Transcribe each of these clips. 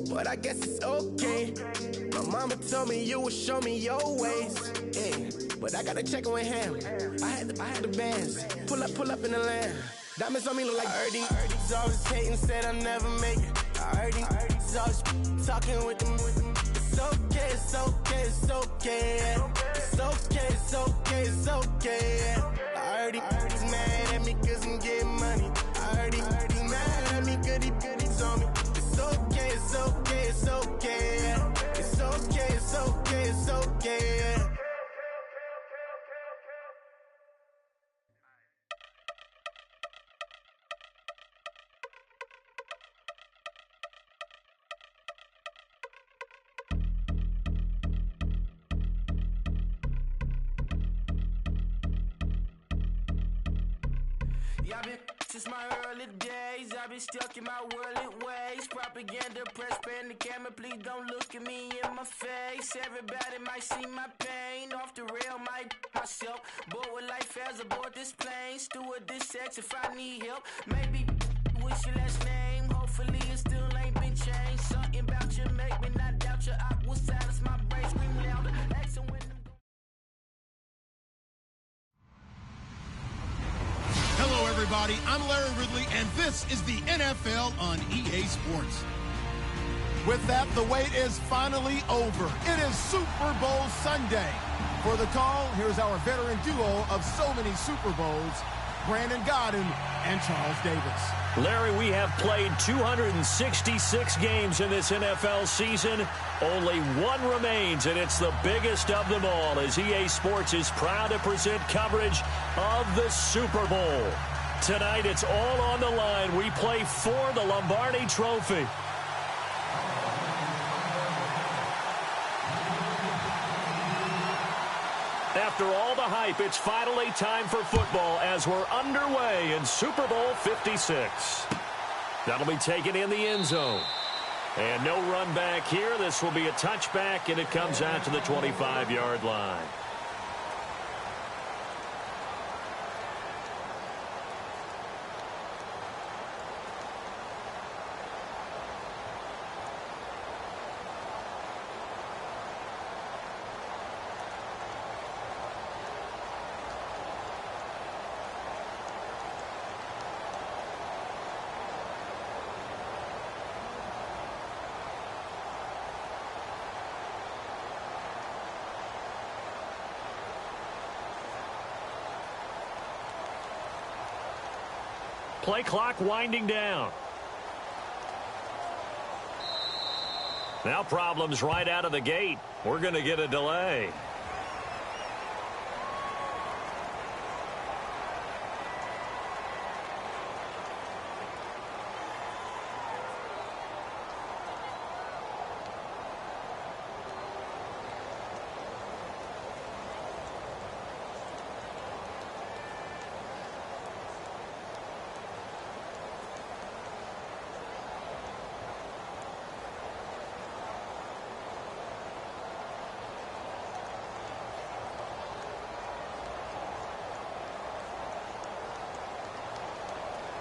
but I guess it's okay. My mama told me you would show me your ways, yeah. But I gotta check with him. I had the bands. Pull up in the land. Diamonds on me look like I heard he's always hating, said I'll never make it. I heard he's always talking with them. It's okay, it's okay, it's okay. It's okay, it's okay, it's okay. I heard he's mad at me 'cause I'm getting money. I heard he's mad at me 'cause he's on me. It's okay, it's okay, it's okay. It's okay, it's okay, it's okay. I've been since my early days, I've been stuck in my worldly ways. Propaganda, press, pan the camera, please don't look at me in my face. Everybody might see my pain, off the rail, might myself. Bored with life as aboard this plane, steward this sex if I need help. Maybe what's your last name? Hopefully it still ain't been changed. Something about you make me not doubt your aqua silence, my brain scream louder. Asking when Hello, everybody. I'm Larry Ridley, and this is the NFL on EA Sports. With that, the wait is finally over. It is Super Bowl Sunday. For the call, here's our veteran duo of so many Super Bowls, Brandon Godden and Charles Davis. Larry, we have played 266 games in this NFL season. Only one remains, and it's the biggest of them all, as EA Sports is proud to present coverage of the Super Bowl. Tonight, it's all on the line. We play for the Lombardi Trophy. After all the hype, it's finally time for football as we're underway in Super Bowl 56. That'll be taken in the end zone. And no run back here. This will be a touchback, and it comes out to the 25-yard line. Play clock winding down. Now problems right out of the gate. We're going to get a delay.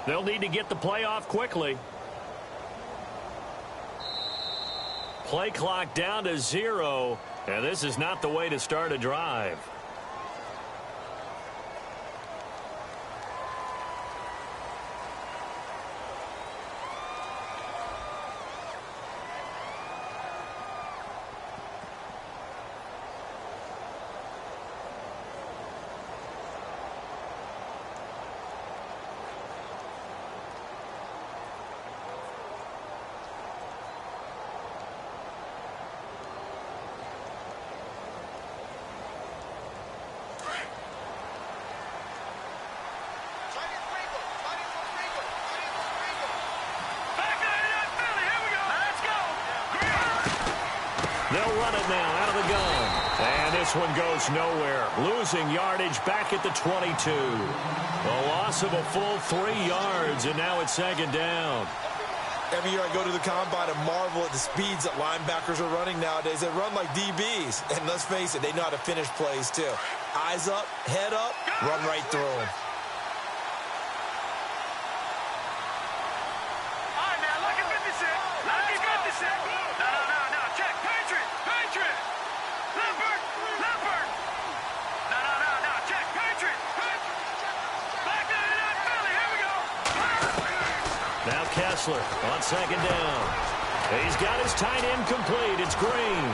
They'll need to get the play off quickly. Play clock down to 0, and this is not the way to start a drive. They'll run it now out of the gun. And this one goes nowhere. Losing yardage back at the 22. A loss of a full 3 yards, and now it's second down. Every year I go to the combine and marvel at the speeds that linebackers are running nowadays. They run like DBs. And let's face it, they know how to finish plays too. Eyes up, head up, run right through them. All right, now, look at 56. Look at 56. Kessler on second down. He's got his tight end complete. It's Green.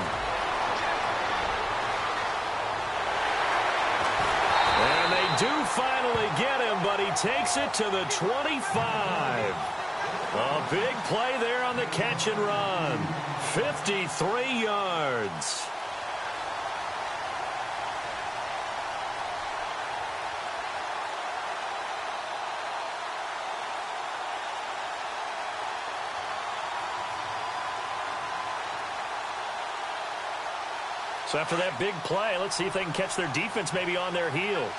And they do finally get him, but he takes it to the 25. A big play there on the catch and run. 53 yards. So after that big play, let's see if they can catch their defense maybe on their heels.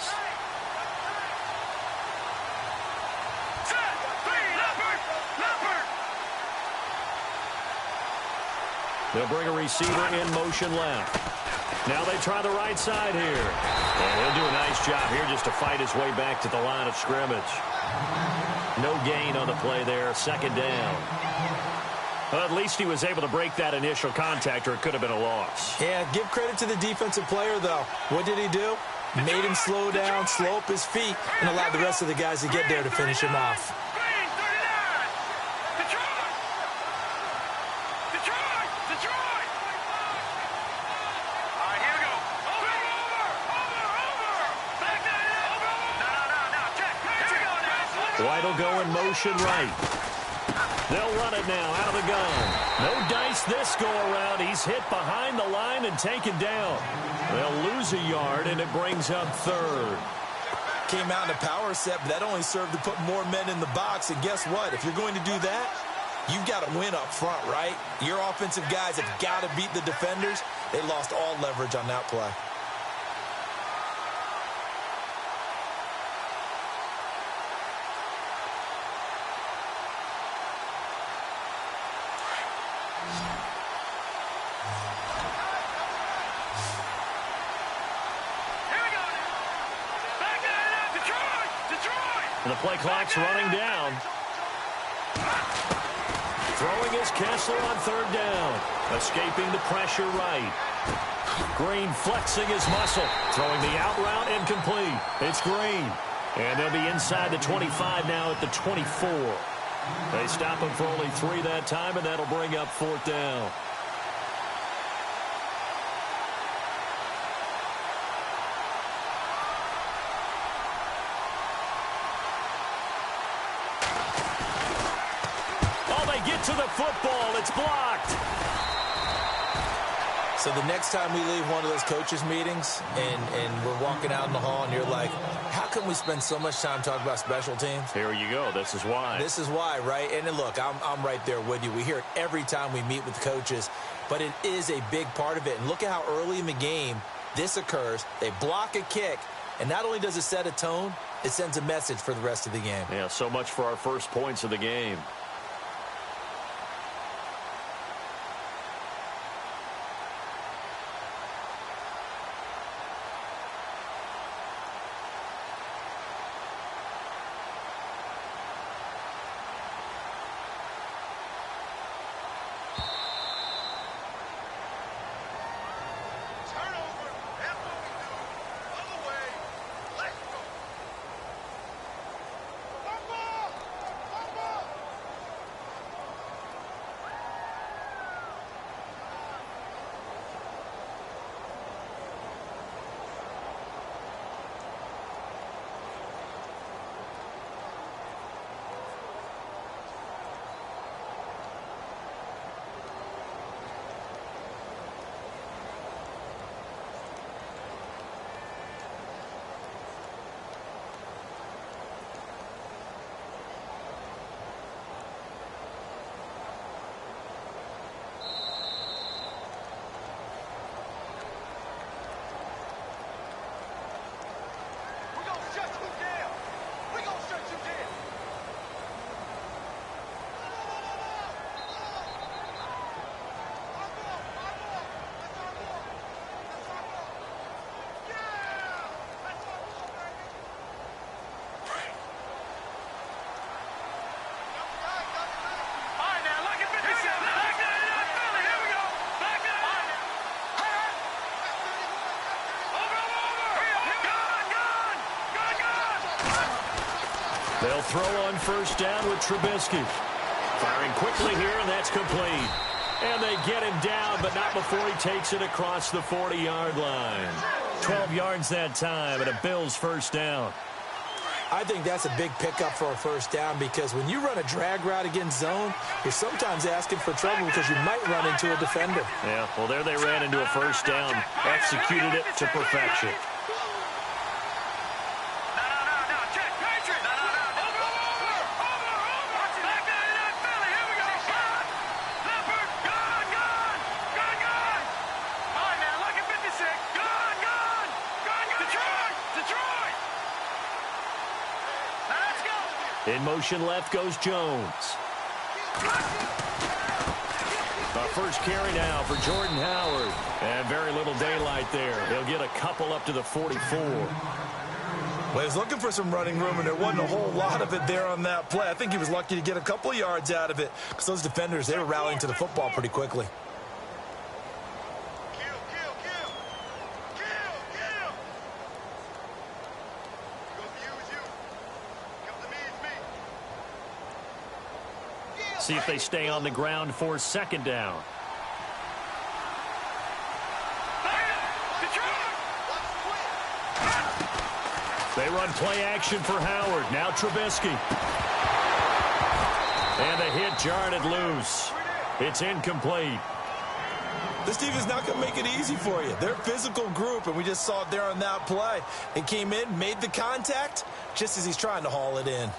They'll bring a receiver in motion left. Now they try the right side here. And he'll do a nice job here just to fight his way back to the line of scrimmage. No gain on the play there. Second down. Well, at least he was able to break that initial contact, or it could have been a loss. Yeah, give credit to the defensive player, though. What did he do? Made him slow down, slow up his feet, and allowed the rest of the guys to get there to finish him off. White will go in motion right. They'll run it now out of the gun. No dice this go-around. He's hit behind the line and taken down. They'll lose a yard, and it brings up third. Came out in a power set, but that only served to put more men in the box. And guess what? If you're going to do that, you've got to win up front, right? Your offensive guys have got to beat the defenders. They lost all leverage on that play. And the play clock's running down. Throwing is Kessler on third down. Escaping the pressure right. Green flexing his muscle. Throwing the out route incomplete. It's Green. And they'll be inside the 25 now at the 24. They stop him for only 3 that time, and that'll bring up fourth down. To the football, it's blocked. So the next time we leave one of those coaches meetings and we're walking out in the hall and you're like, how can we spend so much time talking about special teams? Here you go. This is why. This is why, right? And then look, I'm right there with you. We hear it every time we meet with coaches, but it is a big part of it. And look at how early in the game this occurs. They block a kick, and not only does it set a tone, it sends a message for the rest of the game. Yeah, so much for our first points of the game. They'll throw on first down with Trubisky. Firing quickly here, and that's complete. And they get him down, but not before he takes it across the 40-yard line. 12 yards that time, and a Bills first down. I think that's a big pickup for a first down because when you run a drag route against zone, you're sometimes asking for trouble because you might run into a defender. Yeah, well, there they ran into a first down, executed it to perfection. In motion left goes Jones. The first carry now for Jordan Howard. And very little daylight there. He'll get a couple up to the 44. Well, he was looking for some running room, and there wasn't a whole lot of it there on that play. I think he was lucky to get a couple of yards out of it because those defenders, they were rallying to the football pretty quickly. See if they stay on the ground for second down. They run play action for Howard. Now Trubisky. And the hit jarred it loose. It's incomplete. This team is not going to make it easy for you. They're a physical group, and we just saw it there on that play. He came in, made the contact, just as he's trying to haul it in.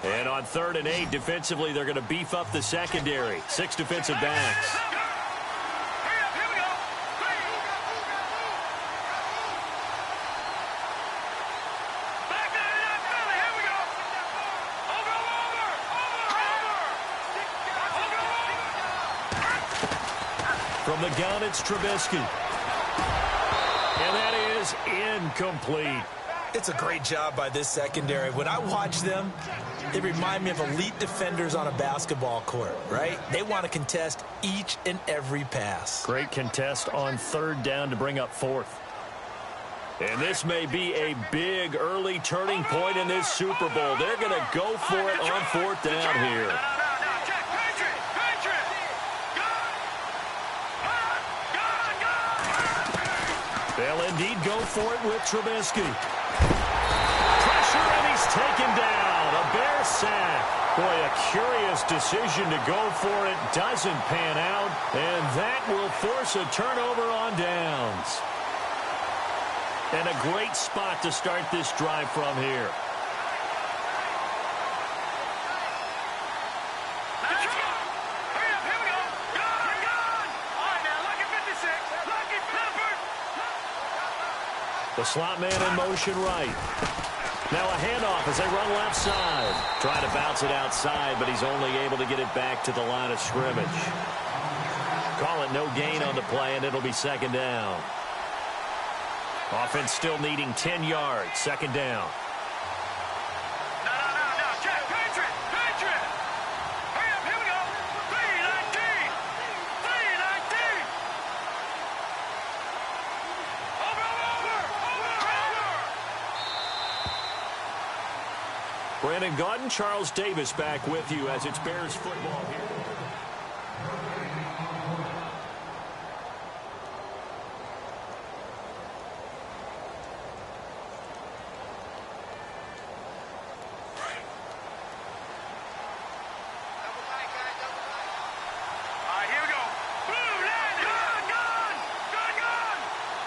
And on 3rd and 8, defensively, they're going to beef up the secondary. 6 defensive backs. From the gun, it's Trubisky. And that is incomplete. It's a great job by this secondary. When I watch them, they remind me of elite defenders on a basketball court, right? They want to contest each and every pass. Great contest on 3rd down to bring up 4th. And this may be a big early turning point in this Super Bowl. They're going to go for it on 4th down here. They'll indeed go for it with Trubisky. Pressure, and he's taken down. A Bear sack. Boy, a curious decision to go for it. Doesn't pan out, and that will force a turnover on downs. And a great spot to start this drive from here. The slot man in motion right. Now a handoff as they run left side. Trying to bounce it outside, but he's only able to get it back to the line of scrimmage. Call it no gain on the play, and it'll be 2nd down. Offense still needing 10 yards. 2nd down. Brandon Gaudin, Charles Davis back with you as it's Bears football here.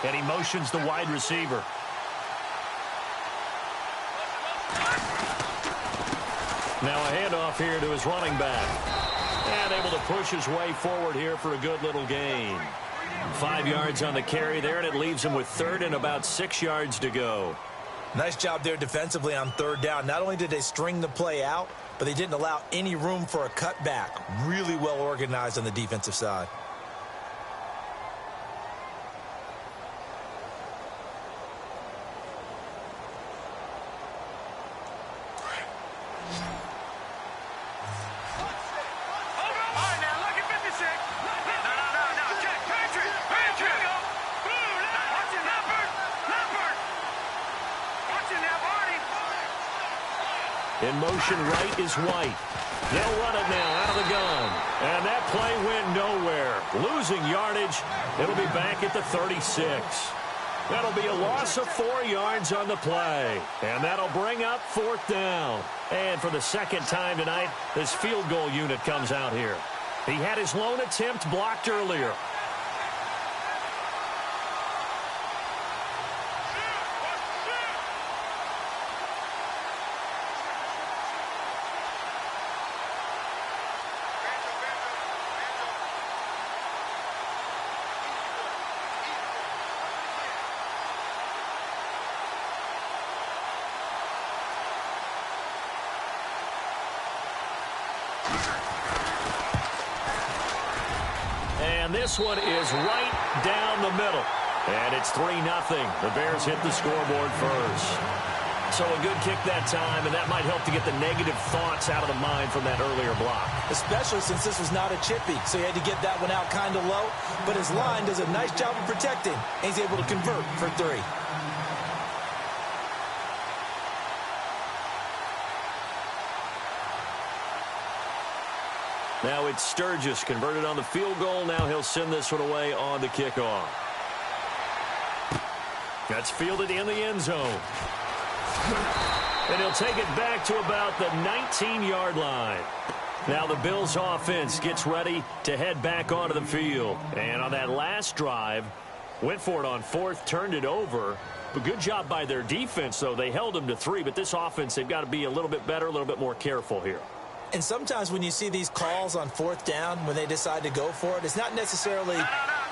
And he motions the wide receiver. Now a handoff here to his running back. And able to push his way forward here for a good little gain. 5 yards on the carry there, and it leaves him with 3rd and about 6 yards to go. Nice job there defensively on 3rd down. Not only did they string the play out, but they didn't allow any room for a cutback. Really well organized on the defensive side. In motion right is White. They'll run it now out of the gun. And that play went nowhere. Losing yardage. It'll be back at the 36. That'll be a loss of 4 yards on the play. And that'll bring up 4th down. And for the second time tonight, this field goal unit comes out here. He had his lone attempt blocked earlier. And this one is right down the middle. And it's 3-0. The Bears hit the scoreboard first. So a good kick that time, and that might help to get the negative thoughts out of the mind from that earlier block. Especially since this was not a chippy, so he had to get that one out kind of low. But his line does a nice job of protecting, and he's able to convert for 3. Now it's Sturgis converted on the field goal. Now he'll send this one away on the kickoff. That's fielded in the end zone. And he'll take it back to about the 19-yard line. Now the Bills offense gets ready to head back onto the field. And on that last drive, went for it on 4th, turned it over. But good job by their defense, though. They held them to 3, but this offense, they've got to be a little bit better, a little bit more careful here. And sometimes when you see these calls on 4th down, when they decide to go for it, it's not necessarily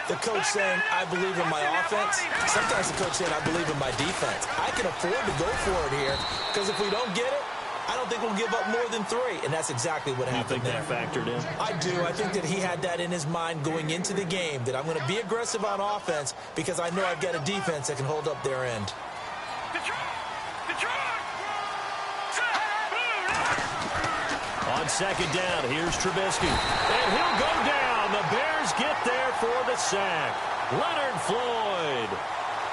the coach saying, I believe in my offense. Sometimes the coach saying, I believe in my defense. I can afford to go for it here, because if we don't get it, I don't think we'll give up more than 3. And that's exactly what happened there. You think that factored in? I do. I think that he had that in his mind going into the game, that I'm going to be aggressive on offense because I know I've got a defense that can hold up their end. On 2nd down, here's Trubisky. And he'll go down. The Bears get there for the sack. Leonard Floyd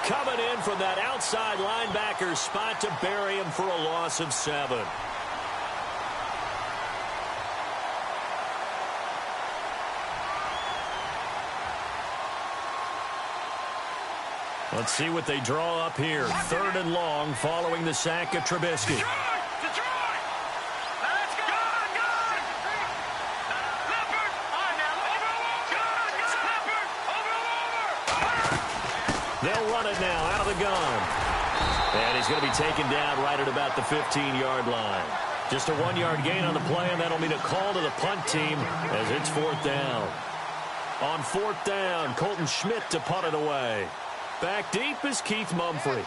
coming in from that outside linebacker spot to bury him for a loss of 7. Let's see what they draw up here. 3rd and long following the sack of Trubisky. They'll run it now out of the gun. And he's going to be taken down right at about the 15-yard line. Just a 1-yard gain on the play, and that'll mean a call to the punt team as it's 4th down. On 4th down, Colton Schmidt to punt it away. Back deep is Keith Mumphrey.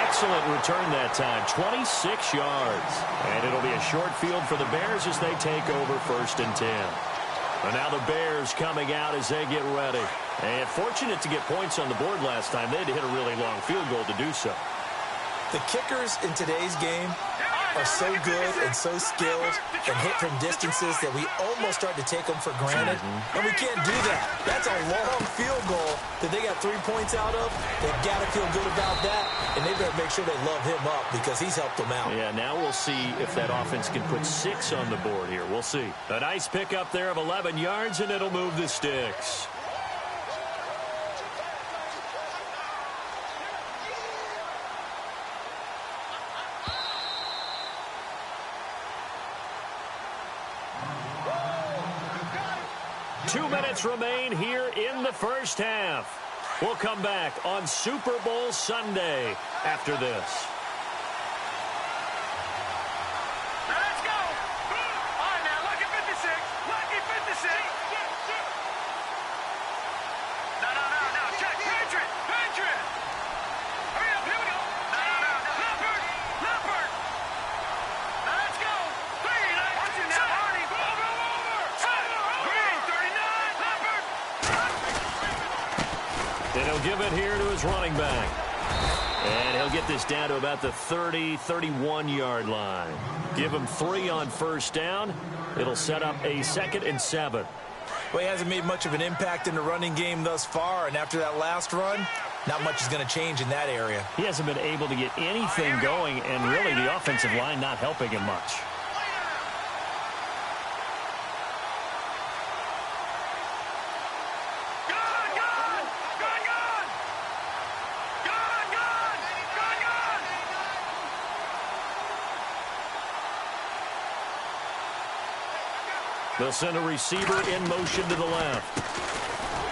Excellent return that time, 26 yards. And it'll be a short field for the Bears as they take over 1st and 10. And now the Bears coming out as they get ready. And fortunate to get points on the board last time. They had to hit a really long field goal to do so. The kickers in today's game are so good and so skilled and hit from distances that we almost start to take them for granted. And we can't do that. That's a long field goal that they got 3 points out of. They've got to feel good about that, and they better make sure they love him up because he's helped them out. Yeah, now we'll see if that offense can put 6 on the board here. We'll see. A nice pickup there of 11 yards, and it'll move the sticks. Remain here in the first half. We'll come back on Super Bowl Sunday after this. Let's go. All right, now, lucky 56. Lucky 56. No. Check. Patriot. Hurry up. Here we go. No. Leopard. Let's go. Green. Watch it now, Hardy. Over. Green, 39. Leopard. And he'll give it here to his running back. And he'll get this down to about the 30, 31-yard line. Give him 3 on first down. It'll set up a 2nd and 7. Well, he hasn't made much of an impact in the running game thus far, and after that last run, not much is going to change in that area. He hasn't been able to get anything going, and really the offensive line not helping him much. They'll send a receiver in motion to the left.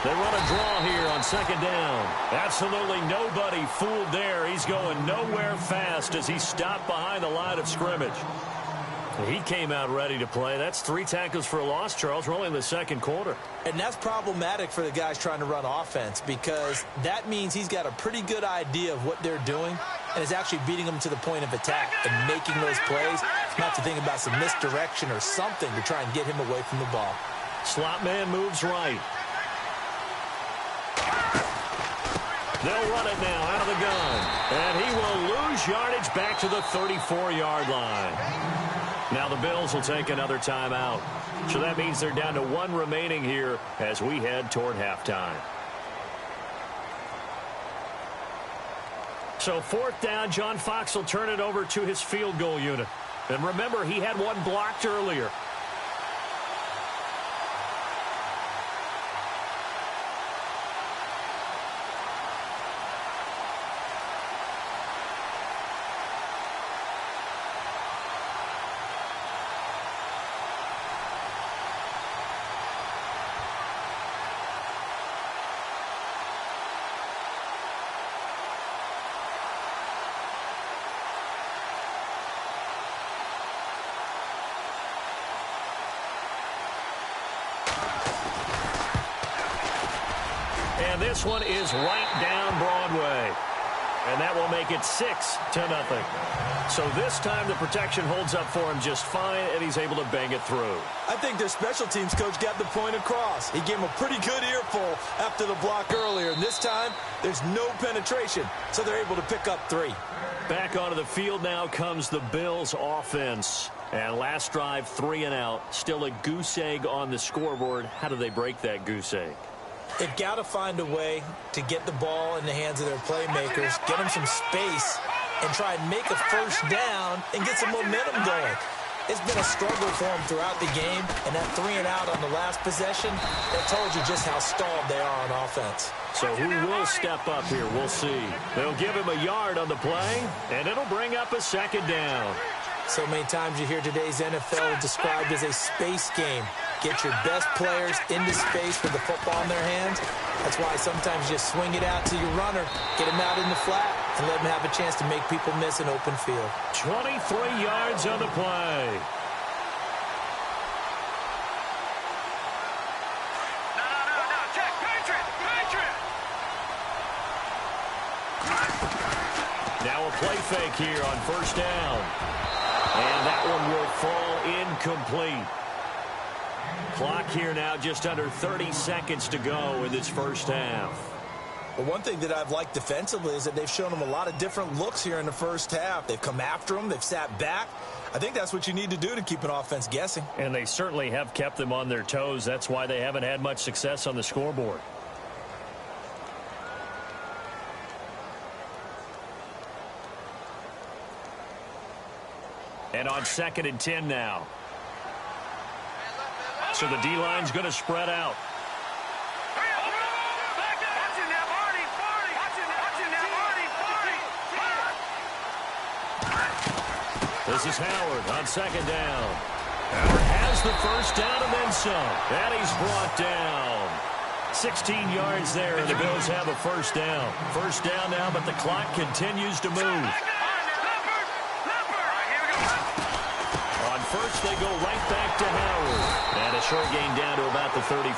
They run a draw here on 2nd down. Absolutely nobody fooled there. He's going nowhere fast as he stopped behind the line of scrimmage. He came out ready to play. That's 3 tackles for a loss, Charles. We're only in the 2nd quarter. And that's problematic for the guys trying to run offense because that means he's got a pretty good idea of what they're doing and is actually beating them to the point of attack and making those plays, not to think about some misdirection or something to try and get him away from the ball. Slot man moves right. They'll run it now out of the gun. And he will lose yardage back to the 34-yard line. Now the Bills will take another timeout. So that means they're down to 1 remaining here as we head toward halftime. So 4th down, John Fox will turn it over to his field goal unit. And remember, he had 1 blocked earlier. And this one is right down Broadway. And that will make it 6-0. So this time the protection holds up for him just fine, and he's able to bang it through. I think their special teams coach got the point across. He gave him a pretty good earful after the block earlier. And this time, there's no penetration, so they're able to pick up 3. Back onto the field now comes the Bills offense. And last drive, 3 and out. Still a goose egg on the scoreboard. How do they break that goose egg? They've got to find a way to get the ball in the hands of their playmakers, get them some space, and try and make a first down and get some momentum going. It's been a struggle for them throughout the game, and that 3 and out on the last possession, that told you just how stalled they are on offense. So who will step up here? We'll see. They'll give him a yard on the play, and it'll bring up a 2nd down. So many times you hear today's NFL described as a space game. Get your best players into space with the football in their hands. That's why sometimes you just swing it out to your runner, get him out in the flat, and let him have a chance to make people miss an open field. 23 yards on the play. Now a play fake here on first down. And that one will fall incomplete. Clock here now, just under 30 seconds to go in this first half. Well, one thing that I've liked defensively is that they've shown them a lot of different looks here in the first half. They've come after them. They've sat back. I think that's what you need to do to keep an offense guessing. And they certainly have kept them on their toes. That's why they haven't had much success on the scoreboard. And on 2nd and 10 now. So the D-line's going to spread out. This is Howard on 2nd down. Howard has the first down and then some. And he's brought down. 16 yards there, and the Bills have a first down. First down now, but the clock continues to move. On first, they go right back to Howard. And a short gain down to about the 33.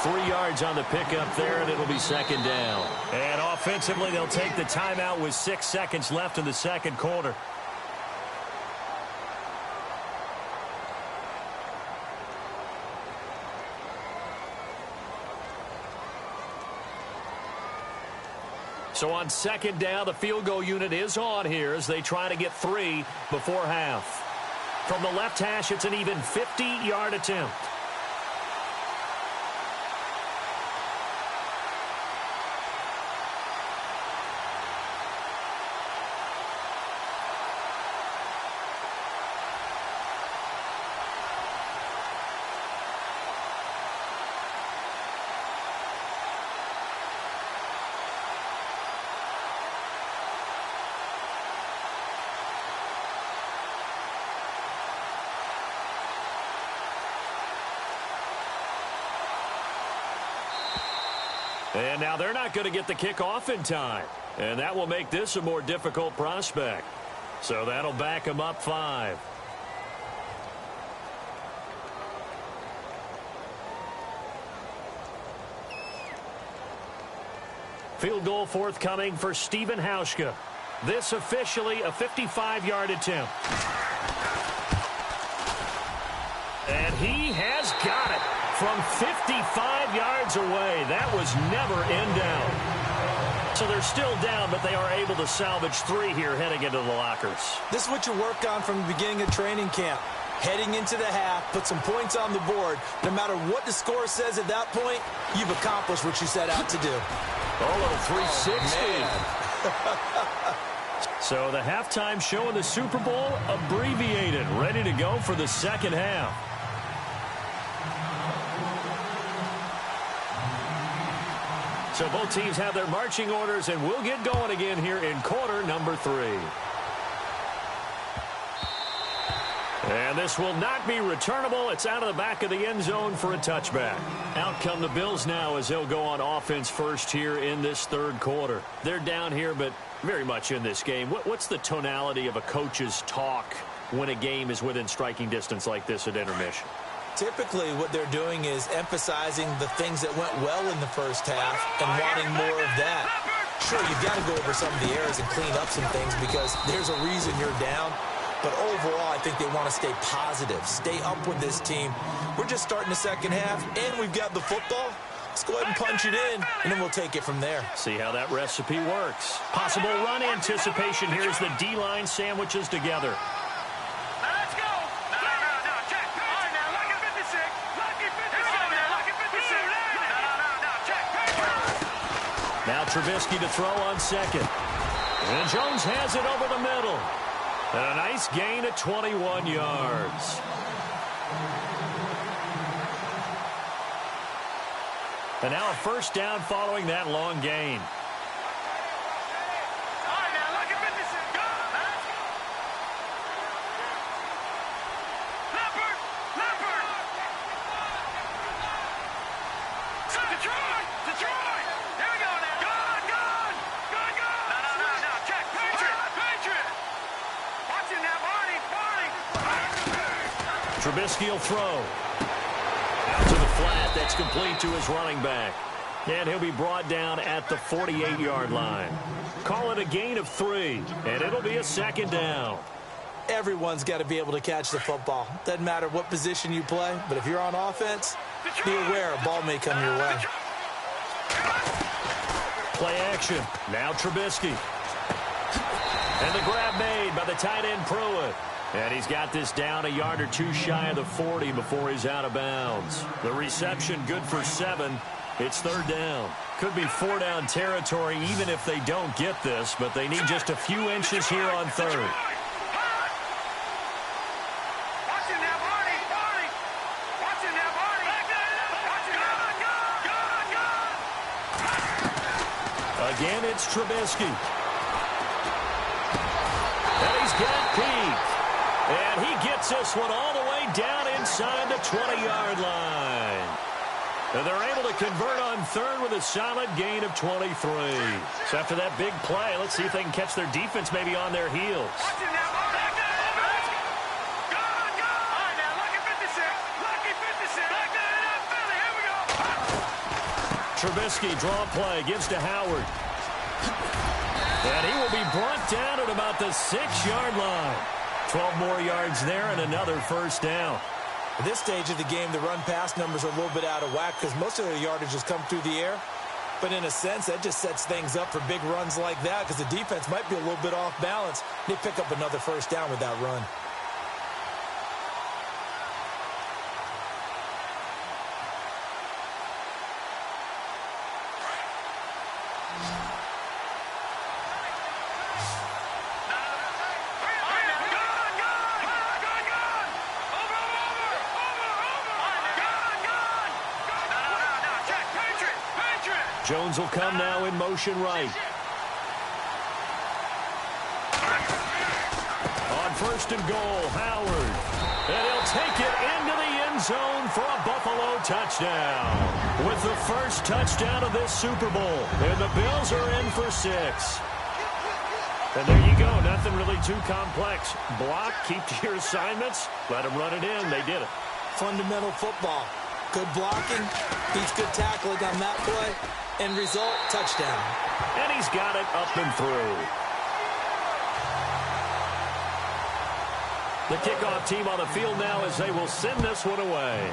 3 yards on the pickup there, and it'll be 2nd down. And offensively, they'll take the timeout with 6 seconds left in the 2nd quarter. So on second down, the field goal unit is on here as they try to get 3 before half. From the left hash, it's an even 50-yard attempt. And now they're not going to get the kickoff in time. And that will make this a more difficult prospect. So that'll back them up 5. Field goal forthcoming for Steven Hauschka. This officially a 55-yard attempt. And he has got it. From 55 yards away, that was never in doubt. So they're still down, but they are able to salvage 3 here heading into the lockers. This is what you work on from the beginning of training camp. Heading into the half, put some points on the board. No matter what the score says at that point, you've accomplished what you set out to do. Oh, little 360. So the halftime show in the Super Bowl abbreviated, ready to go for the second half. So both teams have their marching orders, and we'll get going again here in quarter number 3. And this will not be returnable. It's out of the back of the end zone for a touchback. Out come the Bills now as they'll go on offense first here in this third quarter. They're down here, but very much in this game. What's the tonality of a coach's talk when a game is within striking distance like this at intermission? Typically, what they're doing is emphasizing the things that went well in the first half and wanting more of that. Sure, you've got to go over some of the errors and clean up some things because there's a reason you're down. But overall, I think they want to stay positive, stay up with this team. We're just starting the second half, and we've got the football. Let's go ahead and punch it in, and then we'll take it from there. See how that recipe works. Possible run anticipation here as the D-line sandwiches together. Now Trubisky to throw on second. And Jones has it over the middle. And a nice gain of 21 yards. And now a first down following that long gain. Trubisky will throw. Out to the flat. That's complete to his running back. And he'll be brought down at the 48-yard line. Call it a gain of 3, and it'll be a second down. Everyone's got to be able to catch the football. Doesn't matter what position you play, but if you're on offense, be aware a ball may come your way. Play action. Now Trubisky. And the grab made by the tight end Pruitt. And he's got this down a yard or 2 shy of the 40 before he's out of bounds. The reception good for 7. It's third down. Could be 4-down territory even if they don't get this, but they need just a few inches here on third. Again, it's Trubisky. And he's got Pete. And he gets this one all the way down inside the 20-yard line. And they're able to convert on third with a solid gain of 23. So after that big play, let's see if they can catch their defense maybe on their heels. Trubisky draw play, gives to Howard. And he will be brought down at about the 6-yard line. 12 more yards there and another first down. At this stage of the game, the run-pass numbers are a little bit out of whack because most of their yardage has come through the air. But in a sense, that just sets things up for big runs like that because the defense might be a little bit off balance. They pick up another first down with that run. Jones will come now in motion right. On first and goal, Howard. And he'll take it into the end zone for a Buffalo touchdown. With the first touchdown of this Super Bowl. And the Bills are in for 6. And there you go. Nothing really too complex. Block, keep to your assignments, let them run it in. They did it. Fundamental football. Good blocking, beats good tackling on that play. End result, touchdown. And he's got it up and through. The kickoff team on the field now as they will send this one away.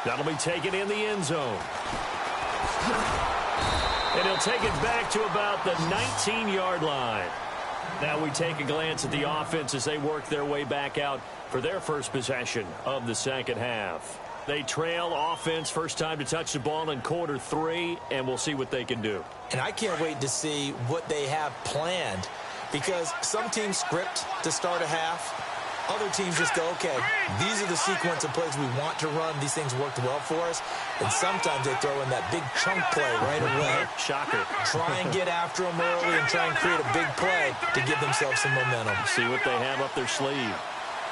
That'll be taken in the end zone. And he'll take it back to about the 19-yard line. Now we take a glance at the offense as they work their way back out for their first possession of the second half. They trail offense first time to touch the ball in quarter 3, and we'll see what they can do. And I can't wait to see what they have planned because some teams script to start a half. Other teams just go, okay, these are the sequence of plays we want to run. These things worked well for us. And sometimes they throw in that big chunk play right away. Shocker. Try and get after them early and try and create a big play to give themselves some momentum. See what they have up their sleeve.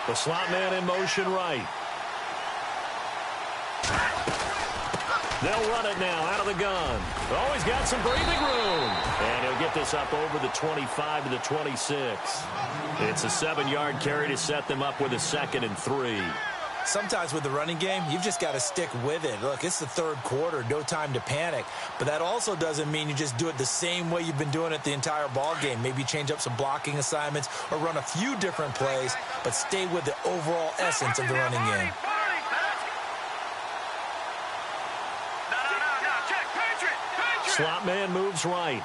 The slot man in motion right. They'll run it now out of the gun. Oh, he's got some breathing room. And he'll get this up over the 25 to the 26. It's a 7-yard carry to set them up with a 2nd and 3. Sometimes with the running game, you've just got to stick with it. Look, it's the third quarter, no time to panic. But that also doesn't mean you just do it the same way you've been doing it the entire ball game. Maybe change up some blocking assignments or run a few different plays, but stay with the overall essence of the running game. Slot man moves right.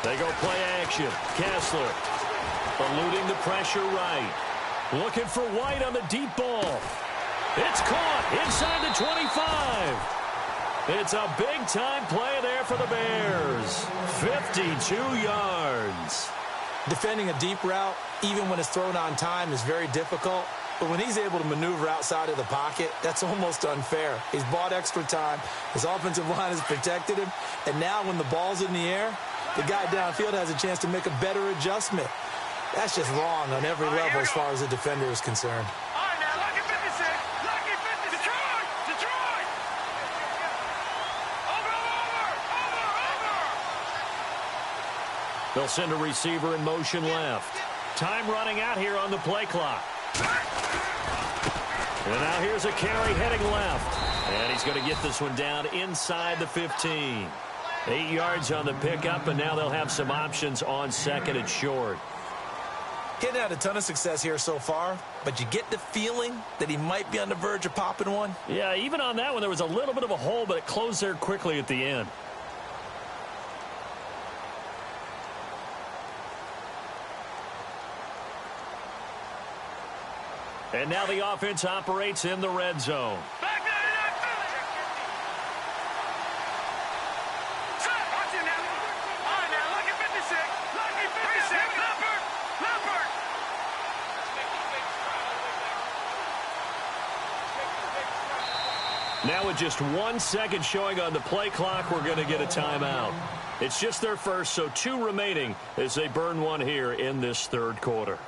They go play action. Kessler eluding the pressure right. Looking for White on the deep ball. It's caught inside the 25. It's a big-time play there for the Bears. 52 yards. Defending a deep route, even when it's thrown on time, is very difficult. But when he's able to maneuver outside of the pocket, that's almost unfair. He's bought extra time. His offensive line has protected him. And now when the ball's in the air, the guy downfield has a chance to make a better adjustment. That's just wrong on every level as far as the defender is concerned. All right, now, lucky 56. Lucky 56. Detroit! Over. They'll send a receiver in motion left. Time running out here on the play clock. And now here's a carry heading left. And he's going to get this one down inside the 15. 8 yards on the pickup, and now they'll have some options on 2nd and short. He hadn't had a ton of success here so far, but you get the feeling that he might be on the verge of popping one. Yeah, even on that one, there was a little bit of a hole, but it closed there quickly at the end. And now the offense operates in the red zone. Now with just 1 second showing on the play clock, we're going to get a timeout. It's just their first, so 2 remaining as they burn one here in this third quarter.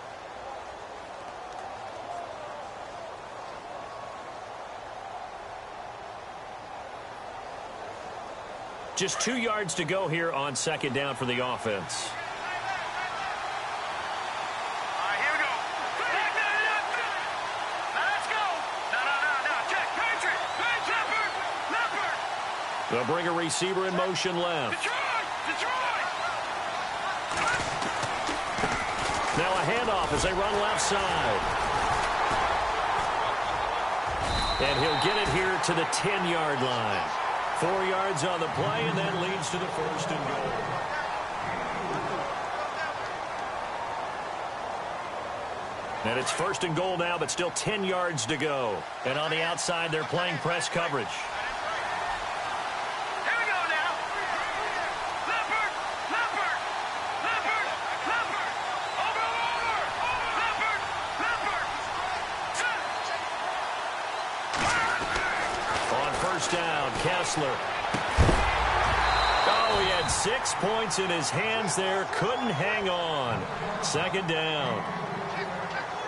Just 2 yards to go here on 2nd down for the offense. They'll bring a receiver in motion left. Now a handoff as they run left side. And he'll get it here to the 10-yard line. 4 yards on the play, and that leads to the first and goal. And it's first and goal now, but still 10 yards to go. And on the outside, they're playing press coverage. Down, Kessler. Oh, he had 6 points in his hands there. Couldn't hang on. Second down.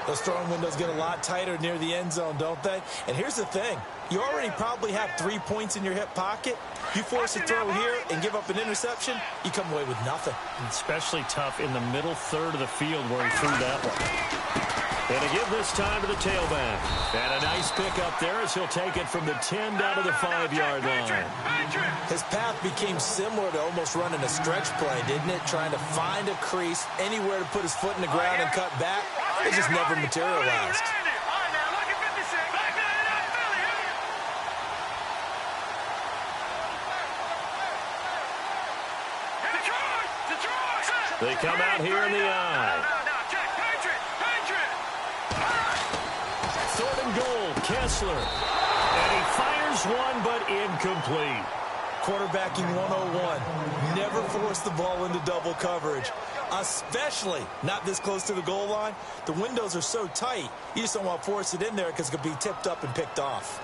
Those throwing windows get a lot tighter near the end zone, don't they? And here's the thing. You already probably have 3 points in your hip pocket. You force a throw here and give up an interception, you come away with nothing. Especially tough in the middle third of the field where he threw that one. And to give this time to the tailback. And a nice pick up there as he'll take it from the 10 down to the 5-yard line. His path became similar to almost running a stretch play, didn't it? Trying to find a crease, anywhere to put his foot in the ground and cut back. It just never materialized. They come out here in the eye. Third and goal, Kessler. And he fires one, but incomplete. Quarterbacking 101. Never force the ball into double coverage, especially not this close to the goal line. The windows are so tight, you just don't want to force it in there because it could be tipped up and picked off.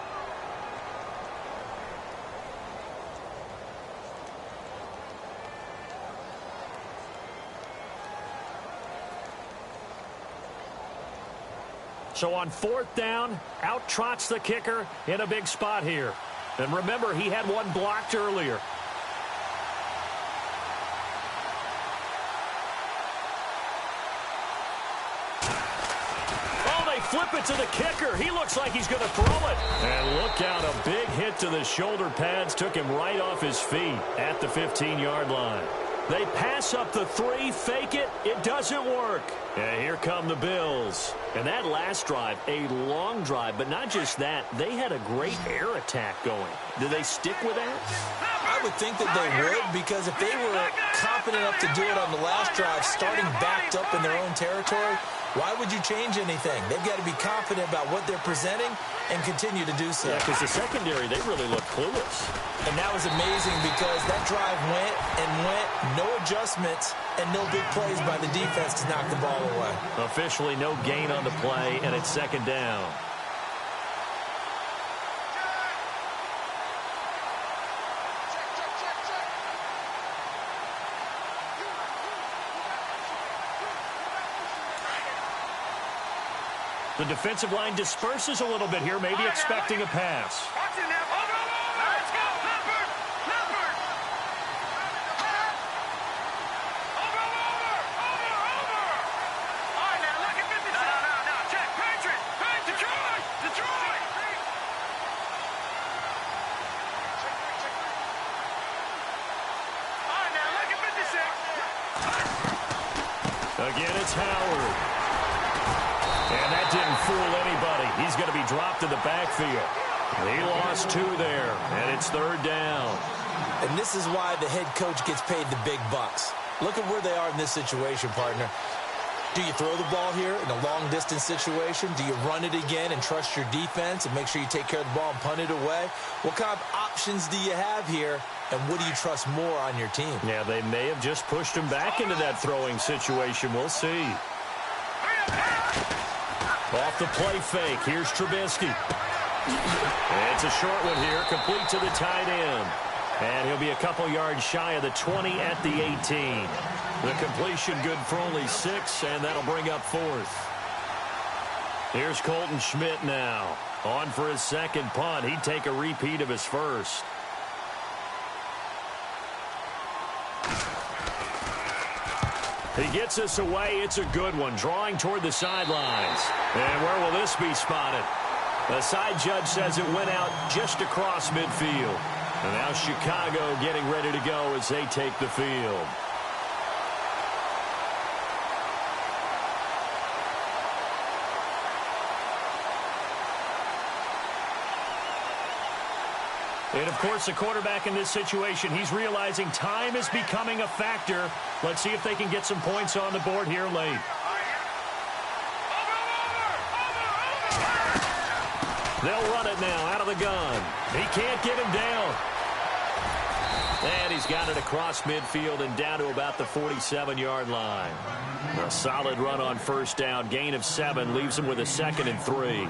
So on fourth down, out trots the kicker in a big spot here. And remember, he had one blocked earlier. Oh, they flip it to the kicker. He looks like he's going to throw it. And look out, a big hit to the shoulder pads took him right off his feet at the 15-yard line. They pass up the 3, fake it. It doesn't work. And here come the Bills. And that last drive, a long drive, but not just that. They had a great air attack going. Do they stick with that? I would think that they would, because if they were confident enough to do it on the last drive, starting backed up in their own territory, why would you change anything? They've got to be confident about what they're presenting and continue to do so. Yeah, because the secondary, they really look clueless. And that was amazing because that drive went and went, no adjustments, and no big plays by the defense to knock the ball away. Officially no gain on the play, and it's second down. The defensive line disperses a little bit here, maybe expecting a pass. Again, it's Howard. And that didn't fool anybody. He's going to be dropped in the backfield. He lost 2 there, and it's third down. And this is why the head coach gets paid the big bucks. Look at where they are in this situation, partner. Do you throw the ball here in a long-distance situation? Do you run it again and trust your defense and make sure you take care of the ball and punt it away? What kind of options do you have here, and what do you trust more on your team? Yeah, they may have just pushed him back into that throwing situation. We'll see. Off the play fake. Here's Trubisky. It's a short one here, complete to the tight end. And he'll be a couple yards shy of the 20 at the 18. The completion good for only 6, and that'll bring up 4th. Here's Colton Schmidt now. On for his second punt. He'd take a repeat of his first. He gets us away. It's a good one. Drawing toward the sidelines. And where will this be spotted? The side judge says it went out just across midfield. And now Chicago getting ready to go as they take the field. And, of course, the quarterback in this situation, he's realizing time is becoming a factor. Let's see if they can get some points on the board here late. They'll run it now out of the gun. He can't get him down. And he's got it across midfield and down to about the 47-yard line. A solid run on first down. Gain of 7 leaves him with a 2nd and 3.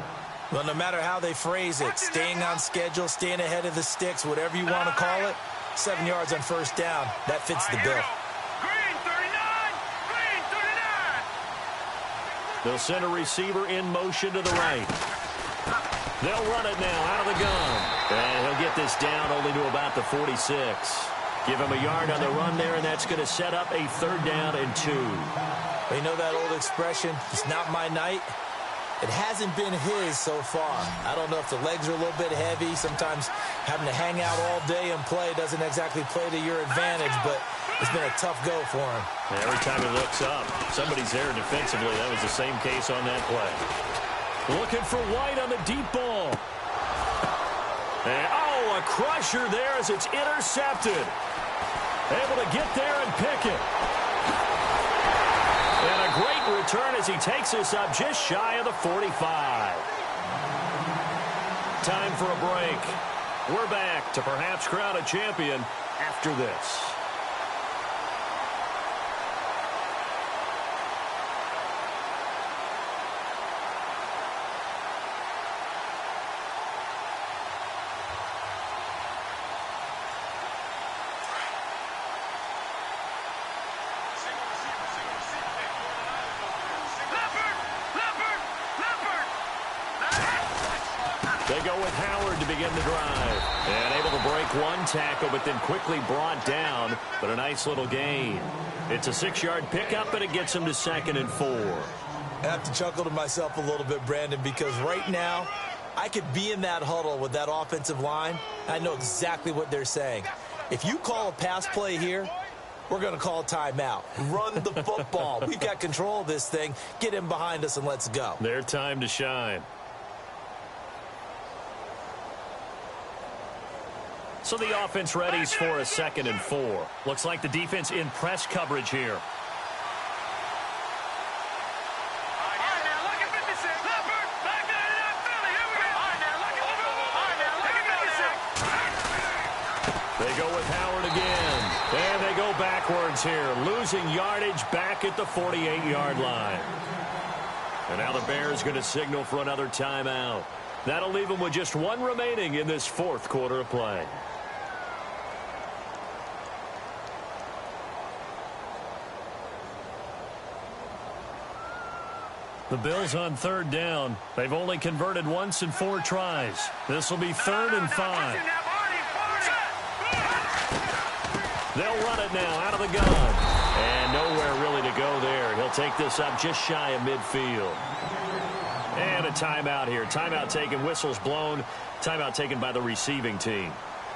Well, no matter how they phrase it, staying on schedule, staying ahead of the sticks, whatever you want to call it, 7 yards on first down, that fits the bill. Green 39! Green 39! They'll send a receiver in motion to the right. They'll run it now out of the gun. And he'll get this down only to about the 46. Give him a yard on the run there, and that's going to set up a 3rd down and 2. You know that old expression, it's not my night? It hasn't been his so far. I don't know if the legs are a little bit heavy. Sometimes having to hang out all day and play doesn't exactly play to your advantage, but it's been a tough go for him. Every time he looks up, somebody's there defensively. That was the same case on that play. Looking for White on the deep ball. And, a crusher there as it's intercepted. Able to get there and pick it. And a great return as he takes this up just shy of the 45. Time for a break. We're back to perhaps crown a champion after this. They go with Howard to begin the drive. And able to break one tackle, but then quickly brought down. But a nice little gain. It's a 6-yard pickup, and it gets him to 2nd and 4. I have to chuckle to myself a little bit, Brandon, because right now I could be in that huddle with that offensive line. I know exactly what they're saying. If you call a pass play here, we're going to call a timeout. Run the football. We've got control of this thing. Get him behind us and let's go. Their time to shine. So the offense readies for a 2nd and 4. Looks like the defense in press coverage here. They go with Howard again. And they go backwards here. Losing yardage back at the 48-yard line. And now the Bears going to signal for another timeout. That'll leave them with just 1 remaining in this 4th quarter of play. The Bills on 3rd down. They've only converted once in 4 tries. This will be 3rd and 5. They'll run it now out of the gun. And nowhere really to go there. He'll take this up just shy of midfield. And a timeout here. Timeout taken, whistles blown. Timeout taken by the receiving team.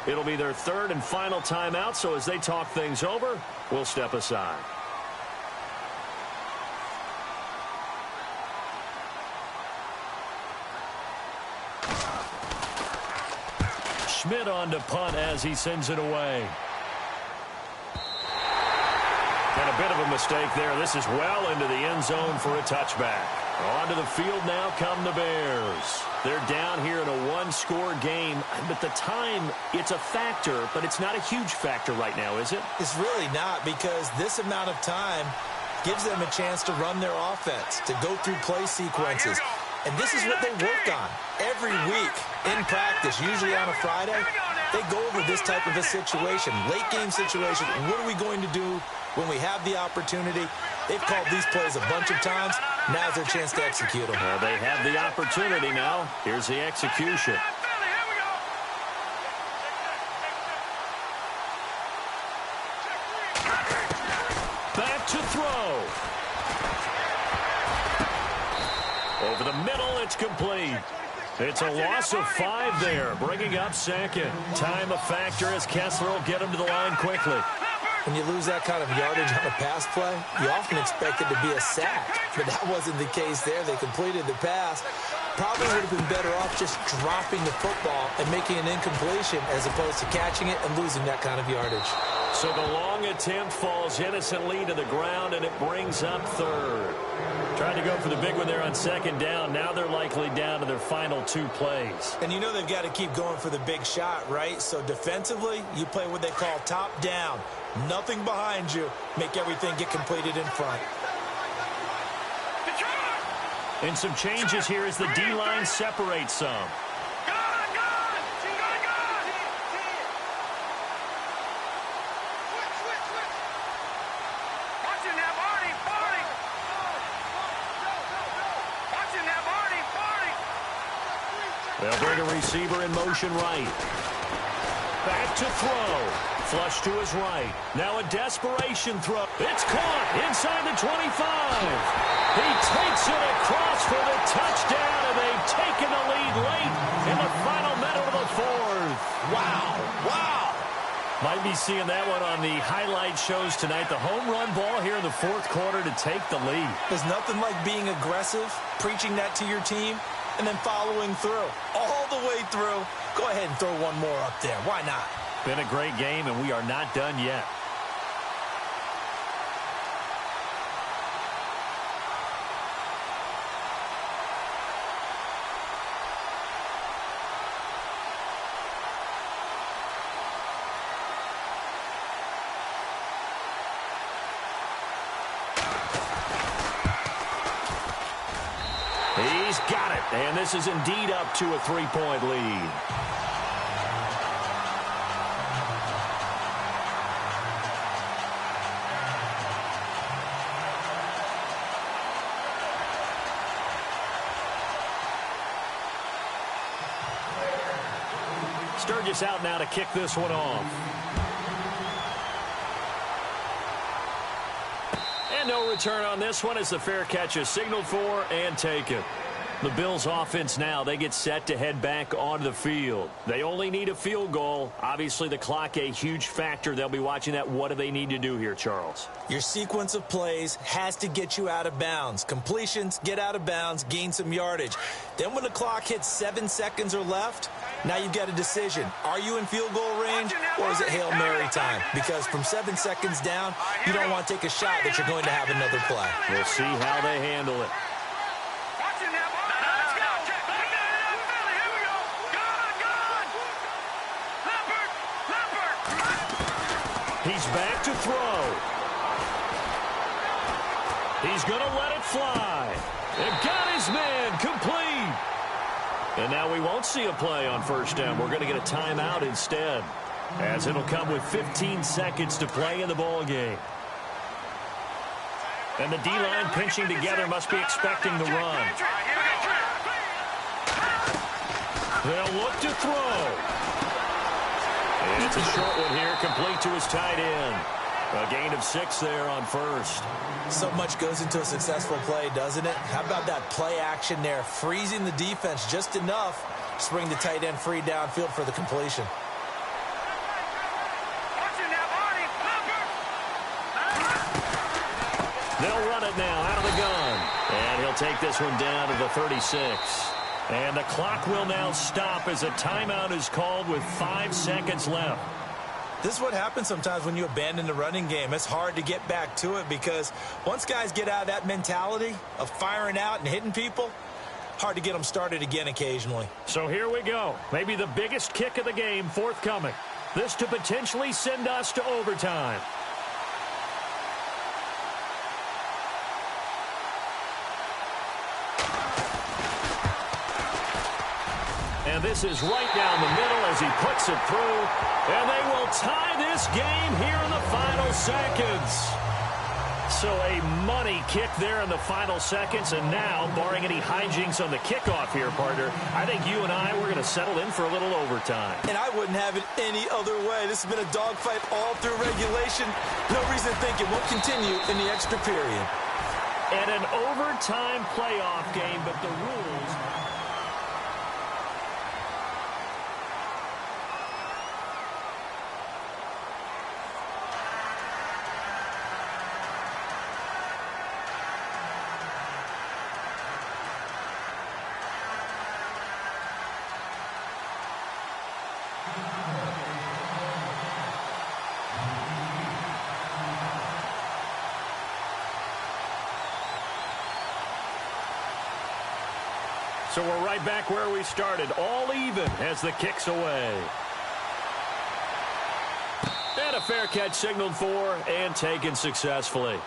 It'll be their 3rd and final timeout, so as they talk things over, we'll step aside. Schmidt on to punt as he sends it away. And a bit of a mistake there. This is well into the end zone for a touchback. Onto the field now come the Bears. They're down here in a 1-score game. But the time, it's a factor, but it's not a huge factor right now, is it? It's really not, because this amount of time gives them a chance to run their offense, to go through play sequences. And this is what they work on every week in practice, usually on a Friday. They go over this type of a situation, late game situation. What are we going to do when we have the opportunity? They've called these plays a bunch of times. Now's their chance to execute them. Well, they have the opportunity now. Here's the execution. Back to throw. Over the middle, it's complete. It's a loss of 5 there, bringing up 2nd. Time a factor as Kessler will get him to the line quickly. When you lose that kind of yardage on a pass play, you often expect it to be a sack. But that wasn't the case there. They completed the pass. Probably would have been better off just dropping the football and making an incompletion as opposed to catching it and losing that kind of yardage. So the long attempt falls innocently to the ground, and it brings up third. Tried to go for the big one there on second down. Now they're likely down to their final 2 plays. And you know they've got to keep going for the big shot, right? So defensively, you play what they call top down. Nothing behind you. Make everything get completed in front. And some changes here as the D-line separates some. They'll bring a receiver in motion right. Back to throw. Flush to his right. Now a desperation throw. It's caught inside the 25. He takes it across for the touchdown, and they've taken the lead late in the final minute of the 4th. Wow. Wow. Might be seeing that one on the highlight shows tonight. The home run ball here in the 4th quarter to take the lead. There's nothing like being aggressive, preaching that to your team, and then following through. All the way through. Go ahead and throw one more up there. Why not? Been a great game, and we are not done yet. He's got it, and this is indeed up to a 3-point lead. Sturgis out now to kick this one off. And no return on this one as the fair catch is signaled for and taken. The Bills offense now, they get set to head back onto the field. They only need a field goal. Obviously, the clock a huge factor. They'll be watching that. What do they need to do here, Charles? Your sequence of plays has to get you out of bounds. Completions, get out of bounds, gain some yardage. Then when the clock hits 7 seconds or left, now you've got a decision. Are you in field goal range or is it Hail Mary time? Because from 7 seconds down, you don't want to take a shot that you're going to have another play. We'll see how they handle it. He's back to throw. He's going to let it fly. And got his man complete. And now we won't see a play on first down. We're going to get a timeout instead, as it'll come with 15 seconds to play in the ball game. And the D-line pinching together must be expecting the run. They'll look to throw. And it's a short one here, complete to his tight end. A gain of 6 there on first. So much goes into a successful play, doesn't it? How about that play action there, freezing the defense just enough to bring the tight end free downfield for the completion. They'll run it now out of the gun. And he'll take this one down to the 36. And the clock will now stop as a timeout is called with 5 seconds left. This is what happens sometimes when you abandon the running game. It's hard to get back to it because once guys get out of that mentality of firing out and hitting people, hard to get them started again occasionally. So here we go. Maybe the biggest kick of the game forthcoming. This to potentially send us to overtime. And this is right down the middle as he puts it through. And they will tie this game here in the final seconds. So a money kick there in the final seconds. And now, barring any hijinks on the kickoff here, partner, I think you and I, we're going to settle in for a little overtime. And I wouldn't have it any other way. This has been a dogfight all through regulation. No reason to think it won't continue in the extra period. And an overtime playoff game, but the rules... So we're right back where we started, all even as the kick's away. And a fair catch signaled for and taken successfully.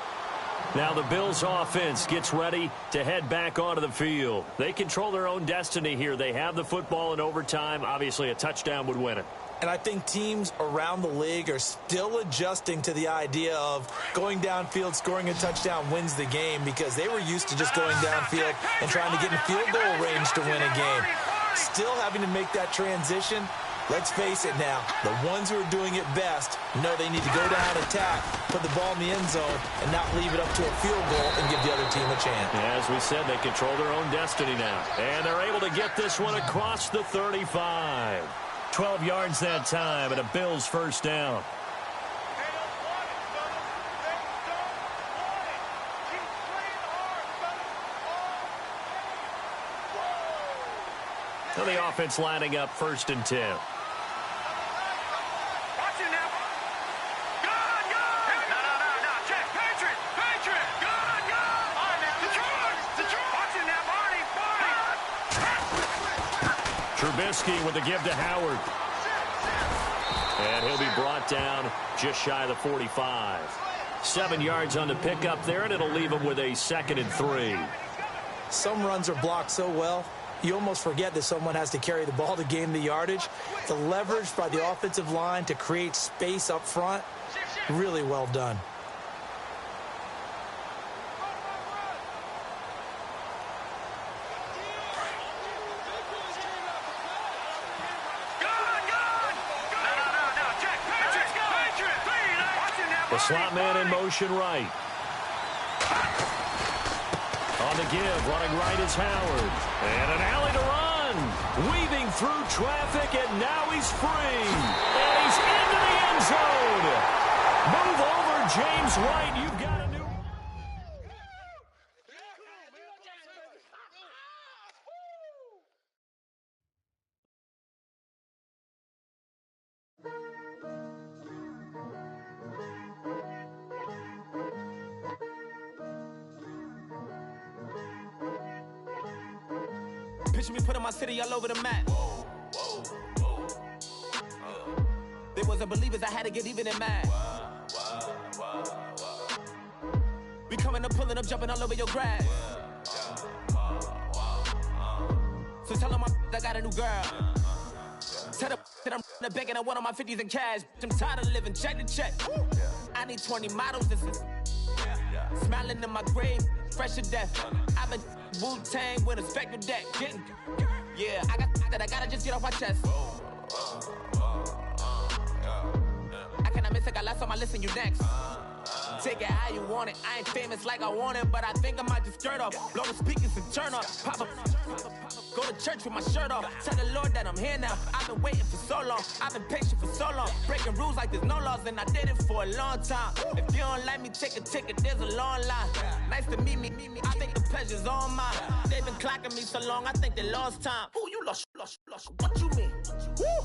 Now the Bills offense gets ready to head back onto the field. They control their own destiny here. They have the football in overtime. Obviously, a touchdown would win it. And I think teams around the league are still adjusting to the idea of going downfield, scoring a touchdown wins the game, because they were used to just going downfield and trying to get in field goal range to win a game. Still having to make that transition. Let's face it now, the ones who are doing it best know they need to go down, attack, put the ball in the end zone, and not leave it up to a field goal and give the other team a chance. As we said, they control their own destiny now. And they're able to get this one across the 35. 12 yards that time, and a Bills first down. So the offense lining up 1st and 10. Trubisky with the give to Howard. And he'll be brought down just shy of the 45. 7 yards on the pickup there, and it'll leave him with a 2nd and 3. Some runs are blocked so well, you almost forget that someone has to carry the ball to gain the yardage. The leverage by the offensive line to create space up front, really well done. The slot man in motion right. On the give, running right is Howard. And an alley to run. Weaving through traffic, and now he's free. And he's into the end zone. Move over, James White. You've got a new... Picture me putting my city all over the map. They wasn't believers, I had to get even and mad. We coming up, pulling up, jumping all over your grass. So tell them I got a new girl. Tell them that I'm the bank and I want all my 50s in cash. I'm tired of living check to check. I need 20 models, this is smiling in my grave, fresh to death. I've been Wu-Tang with a spectre deck. Yeah, I gotta just get off my chest. I cannot miss it, got last on my list and you next. Take it how you want it. I ain't famous like I want it, but I think I might just skirt off. Blow the speakers and turn up. Pop up. Go to church with my shirt off. Tell the Lord that I'm here now. I've been waiting for so long. I've been patient for so long. Breaking rules like there's no laws, and I did it for a long time. If you don't like me, take a ticket. There's a long line. Nice to meet me. I think the pleasure's all mine. They've been clocking me so long, I think they lost time. Ooh, you lost. What you mean? Woo.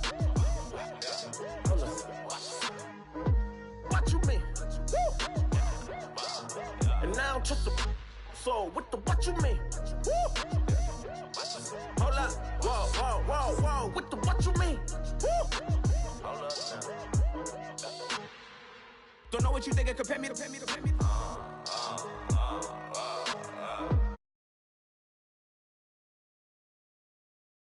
What you mean? Woo. And now I'm just a so what you mean? Woo. Hold up, whoa, what you mean? Woo. Hold up now. Don't know what you think, compare me to.